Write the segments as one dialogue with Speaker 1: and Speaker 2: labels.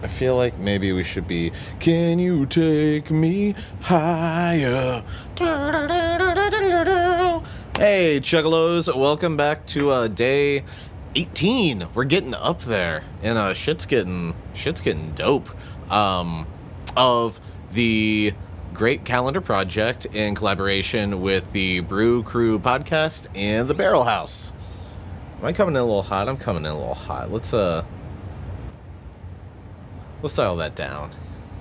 Speaker 1: I feel like maybe we should be, can you take me higher? Hey, Chuggalos, welcome back to day 18. We're getting up there, and shit's getting dope. Of the great calendar project in collaboration with the Brew Crew podcast and the Barrel House. Am I coming in a little hot? I'm coming in a little hot. Let's dial that down.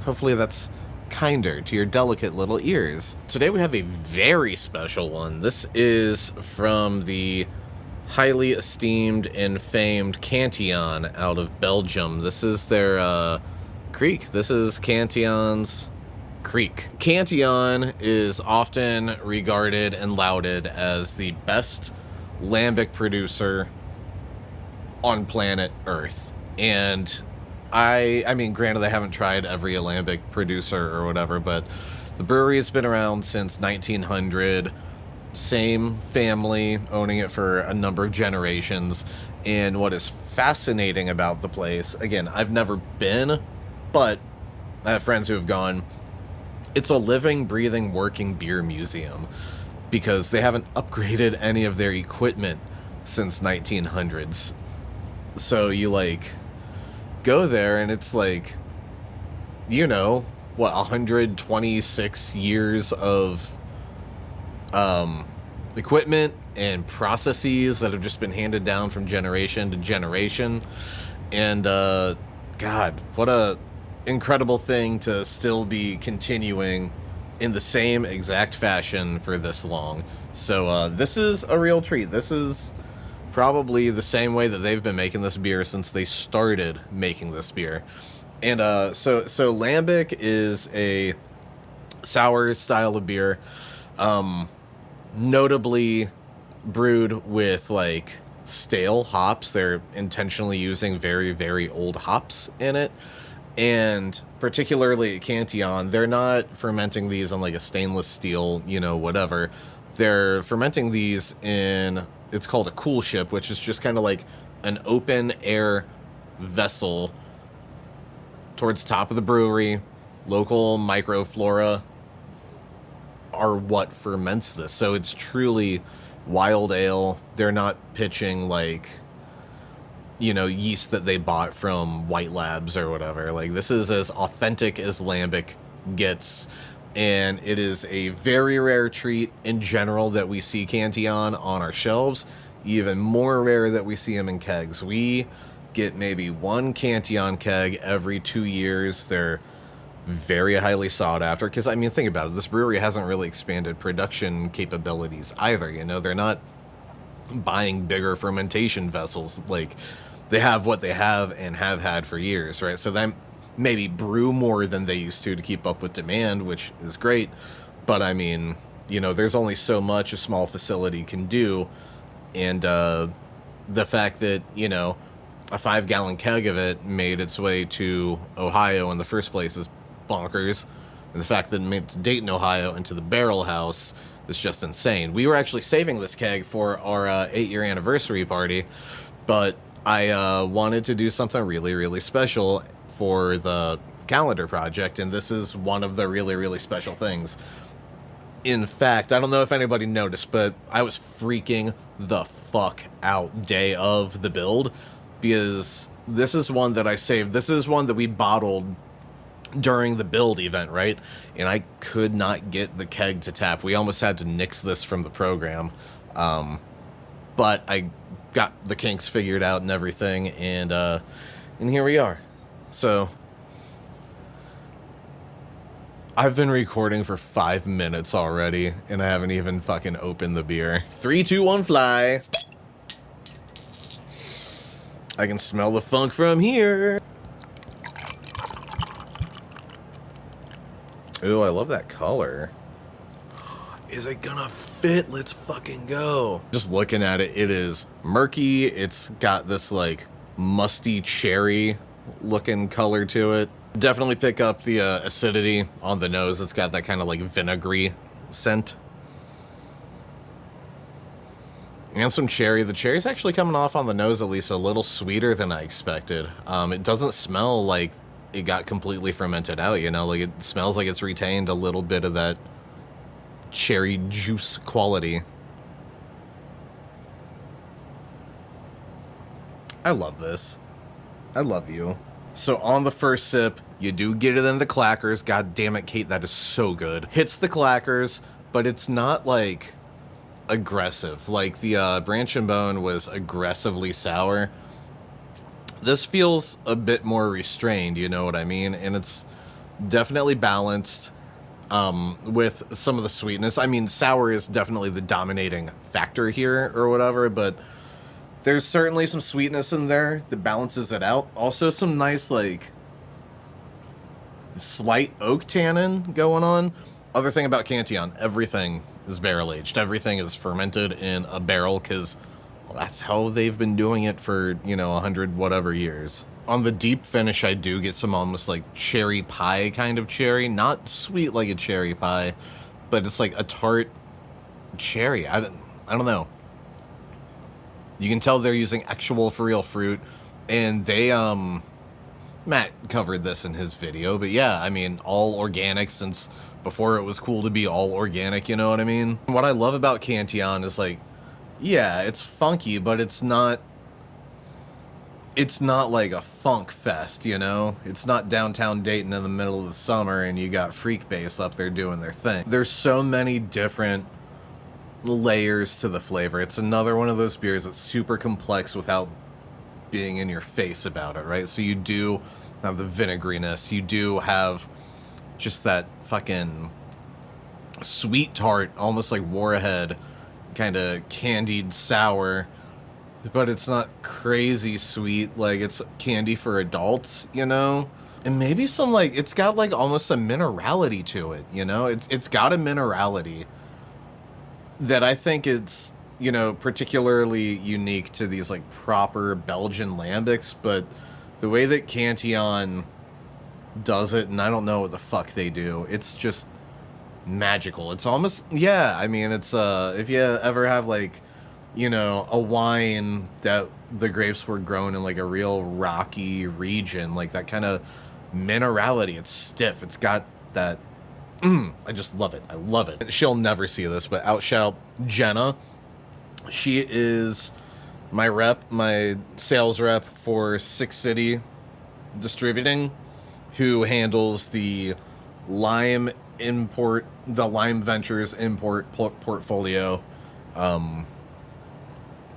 Speaker 1: Hopefully that's kinder to your delicate little ears. Today we have a very special one. This is from the highly esteemed and famed Cantillon out of Belgium. This is their Kriek. This is Cantillon's Kriek. Cantillon is often regarded and lauded as the best Lambic producer on planet Earth. And I mean, granted, I haven't tried every Lambic producer or whatever, but the brewery has been around since 1900. Same family owning it for a number of generations. And what is fascinating about the place, again, I've never been, but I have friends who have gone. It's a living, breathing, working beer museum because they haven't upgraded any of their equipment since 1900s. So you go there and it's like, you know, what, 126 years of equipment and processes that have just been handed down from generation to generation. And God, what a incredible thing to still be continuing in the same exact fashion for this long. So this is a real treat. This is probably the same way that they've been making this beer since they started making this beer. And so Lambic is a sour style of beer, notably brewed with stale hops. They're intentionally using very, very old hops in it. And particularly at Cantillon, they're not fermenting these on a stainless steel, whatever. They're fermenting these in, it's called a cool ship, which is just kind of like an open air vessel towards the top of the brewery. Local microflora are what ferments this. So it's truly wild ale. They're not pitching yeast that they bought from White Labs or whatever. This is as authentic as Lambic gets. And it is a very rare treat in general that we see Cantillon on our shelves. Even more rare that we see them in kegs. We get maybe one Cantillon keg every 2 years. They're very highly sought after. Because, I mean, think about it. This brewery hasn't really expanded production capabilities either. They're not buying bigger fermentation vessels. They have what they have and have had for years, right? So then maybe brew more than they used to keep up with demand, which is great. But I mean, there's only so much a small facility can do. And the fact that, a 5-gallon keg of it made its way to Ohio in the first place is bonkers. And the fact that it made it to Dayton, Ohio, into the Barrel House is just insane. We were actually saving this keg for our 8-year anniversary party, but I wanted to do something really, really special for the calendar project, and this is one of the really, really special things. In fact, I don't know if anybody noticed, but I was freaking the fuck out day of the build, because this is one that I saved. This is one that we bottled during the build event, right? And I could not get the keg to tap. We almost had to nix this from the program. But I got the kinks figured out and everything, and here we are. So I've been recording for 5 minutes already, and I haven't even fucking opened the beer. 3, 2, 1, fly. I can smell the funk from here. Ooh, I love that color. Is it gonna fit? Let's fucking go. Just looking at it, it is murky. It's got this musty cherry looking color to it. Definitely pick up the acidity on the nose. It's got that kind of vinegary scent. And some cherry. The cherry's actually coming off on the nose at least a little sweeter than I expected. It doesn't smell like it got completely fermented out, you know? Like, it smells like it's retained a little bit of that cherry juice quality. I love this. I love you. So on the first sip, you do get it in the clackers. God damn it, Kate, that is so good. Hits the clackers, but it's not, like, aggressive. Like, the Branch and Bone was aggressively sour. This feels a bit more restrained, you know what I mean? And it's definitely balanced with some of the sweetness. I mean, sour is definitely the dominating factor here or whatever, but there's certainly some sweetness in there that balances it out. Also some nice, like, slight oak tannin going on. Other thing about Cantillon, everything is barrel-aged. Everything is fermented in a barrel because well, that's how they've been doing it for, you know, 100 whatever years. On the deep finish, I do get some almost like cherry pie kind of cherry. Not sweet like a cherry pie, but it's like a tart cherry. I don't know. You can tell they're using actual for real fruit, and they Matt covered this in his video, but yeah, I mean, all organic since before it was cool to be all organic, you know what I mean? What I love about Cantillon is, like, yeah, it's funky, but it's not like a funk fest, you know? It's not downtown Dayton in the middle of the summer and you got Freak Bass up there doing their thing. There's so many different layers to the flavor. It's another one of those beers that's super complex without being in your face about it, right? So you do have the vinegariness, you do have just that fucking sweet tart, almost like Warhead, kind of candied sour, but it's not crazy sweet, like it's candy for adults, you know? And maybe some, like, it's got like almost a minerality to it, you know? It's got a minerality that I think it's, you know, particularly unique to these, like, proper Belgian lambics, but the way that Cantillon does it, and I don't know what the fuck they do, it's just magical. It's almost, yeah, I mean, it's, if you ever have, like, you know, a wine that the grapes were grown in, like, a real rocky region, like, that kind of minerality, it's stiff, it's got that, I just love it. I love it. She'll never see this, but outshout Jenna. She is my rep, my sales rep for Six City Distributing, who handles the Lime Ventures import portfolio,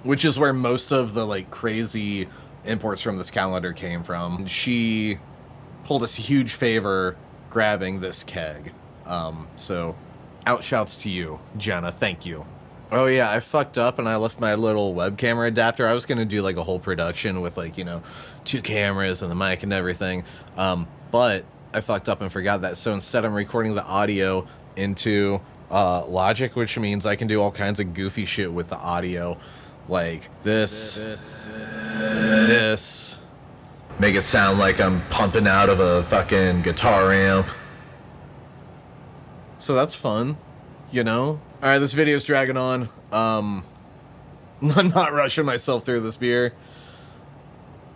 Speaker 1: which is where most of the, like, crazy imports from this calendar came from. She pulled us a huge favor grabbing this keg. So outshouts to you, Jenna. Thank you. Oh yeah, I fucked up and I left my little web camera adapter. I was gonna do like a whole production with, like, you know, 2 cameras and the mic and everything. But I fucked up and forgot that. So instead I'm recording the audio into Logic, which means I can do all kinds of goofy shit with the audio. Like this. Make it sound like I'm pumping out of a fucking guitar amp. So that's fun, you know? Alright, this video's dragging on. I'm not rushing myself through this beer.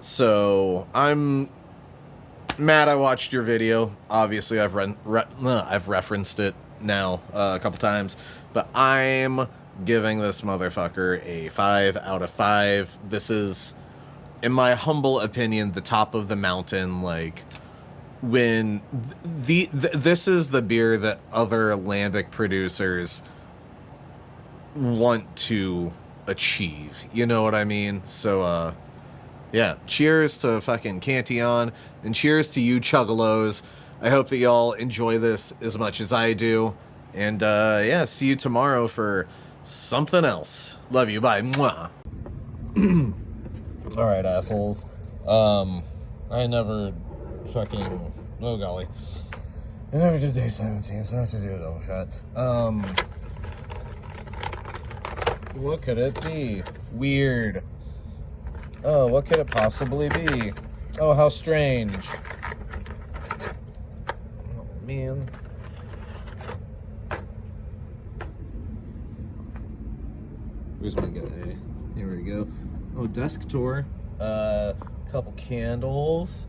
Speaker 1: So, I'm mad I watched your video. Obviously, I've referenced it now a couple times. But I'm giving this motherfucker a 5 out of 5. This is, in my humble opinion, the top of the mountain, like... When this is the beer that other lambic producers want to achieve, you know what I mean? So yeah, cheers to fucking Cantillon, and cheers to you Chuggalos. I hope that y'all enjoy this as much as I do, and yeah, see you tomorrow for something else. Love you, bye. Mwah. All right, assholes. I never fucking, oh golly, I never did day 17, so I have to do a double shot. What could it be? Weird. Oh, what could it possibly be? Oh, how strange. Oh man. Where's my guy? Here we go. Oh, desk tour. Couple candles.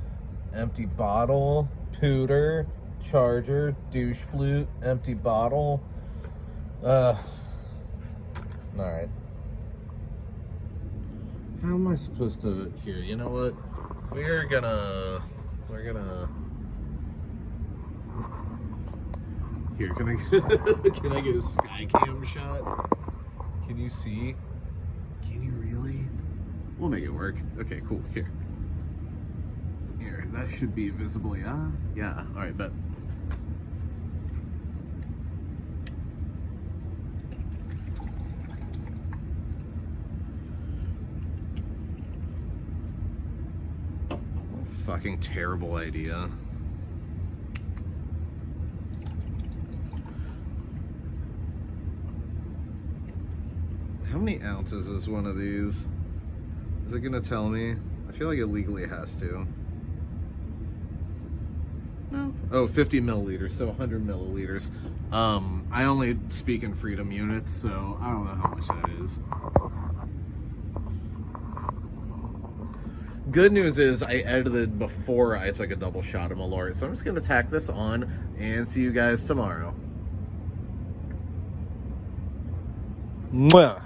Speaker 1: empty bottle, pooter, charger, douche flute, empty bottle. Alright. How am I supposed to, here, you know what? We're gonna, here, can I get a sky cam shot? Can you see? Can you really? We'll make it work. Okay, cool, here. Here, that should be visible, yeah? Yeah, alright, bet. Fucking terrible idea. How many ounces is one of these? Is it gonna tell me? I feel like it legally has to. No. Oh, 50 milliliters, so 100 milliliters. I only speak in freedom units, so I don't know how much that is. Good news is I edited before I took a double shot of Malort, so I'm just going to tack this on and see you guys tomorrow. Mwah!